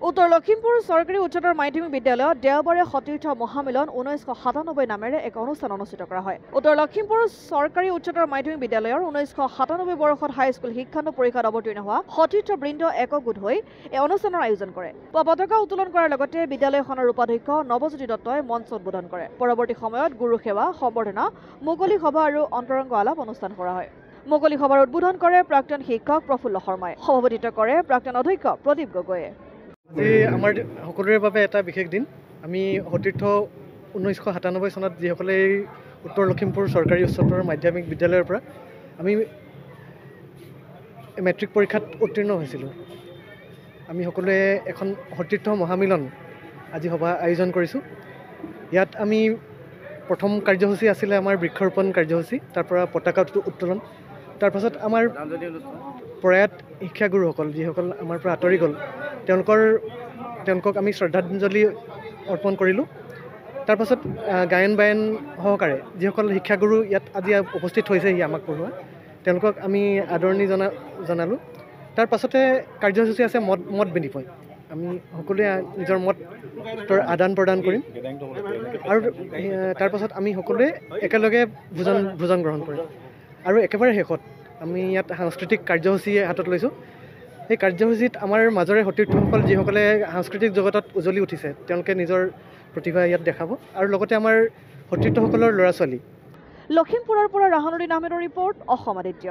উত্তৰ লখিমপুৰ চৰকাৰী উচ্চতৰ মাধ্যমিক বিদ্যালয়ত দেওবাৰে সতীৰ্থ মহামিলন 1997 নামেৰে এক অনুষ্ঠান অনুষ্ঠিত কৰা হয়। উত্তৰ লখিমপুৰ চৰকাৰী উচ্চতৰ মাধ্যমিক বিদ্যালয়ৰ 1997 বৰ্ষত হাইস্কুল শিক্ষান্ত পৰীক্ষাত অৱতীৰ্ণ হোৱা সতীৰ্থ বৃন্দ একগোট হৈ এই অনুষ্ঠানৰ আয়োজন কৰে। পতাকা উত্তোলন কৰাৰ লগতে বিদ্যালয়খনৰ উপাধ্যক্ষ নৱজ্যোতি দত্তই মঞ্চ উদ্বোধন কৰে। পৰৱৰ্তী সময়ত গুৰু সেৱা, সম্বৰ্ধনা, মুকলি সভা আৰু অন্তৰংগ আলাপ অনুষ্ঠান কৰা হয়। মুকলি সভাৰ উদ্বোধন কৰে প্ৰাক্তন শিক্ষক প্ৰফুল্ল শৰ্মাই। সভাপতিত্ব কৰে প্ৰাক্তন অধ্যক্ষ প্ৰদীপ গগৈয়ে। আজি আমাৰ সকলোৰে বাবে এটা বিশেষ দিন। আমি সতীৰ্থ 1997 চনত যিসকলে উত্তৰ লখিমপুৰ চৰকাৰী উচ্চতৰ মাধ্যমিক বিদ্যালয়ৰ পৰা আমি মেট্ৰিক পৰীক্ষাত উত্তীৰ্ণ হৈছিলোঁ। আমি সকলোৱে এখন সতীৰ্থ মহামিলন আজি সভা আয়োজন কৰিছোঁ। ইয়াত আমি প্ৰথম কাৰ্যসূচী আছিলে আমাৰ বৃক্ষৰোপণ কাৰ্যসূচী, তাৰ পৰা পতাকা উত্তোলন, তাৰপাছত আমাৰ প্ৰয়াত শিক্ষাগুৰুসকল যিসকল আমাৰ পৰা আঁতৰি গ'ল তেওঁলোকক আমি শ্ৰদ্ধাঞ্জলি অৰ্পণ কৰিলোঁ। তাৰপাছত গায়ন বায়ন সহকাৰে যিসকল শিক্ষাগুৰু ইয়াত আজি উপস্থিত হৈছেহি আমাক পঢ়োৱা, তেওঁলোকক আমি আদৰণি জনালোঁ। তাৰ পাছতে কাৰ্যসূচী আছে মত বিনিময়। আমি সকলোৱে নিজৰ মতৰ আদান প্ৰদান কৰিম আৰু তাৰপাছত আমি সকলোৱে একেলগে ভোজন গ্ৰহণ কৰিম। আৰু একেবাৰে শেষত আমি ইয়াত সাংস্কৃতিক কাৰ্যসূচী হাতত লৈছোঁ। সেই কাৰ্যসূচীত আমাৰ মাজৰে সতীৰ্থসকল যিসকলে সাংস্কৃতিক জগতত উজ্বলি উঠিছে, তেওঁলোকে নিজৰ প্ৰতিভা ইয়াত দেখাব আৰু লগতে আমাৰ সতীৰ্থসকলৰ ল'ৰা ছোৱালী। লখিমপুৰৰ পৰা ৰাহানুদ্দিন আহমেদৰ ৰিপৰ্ট, অসম আদিত্য।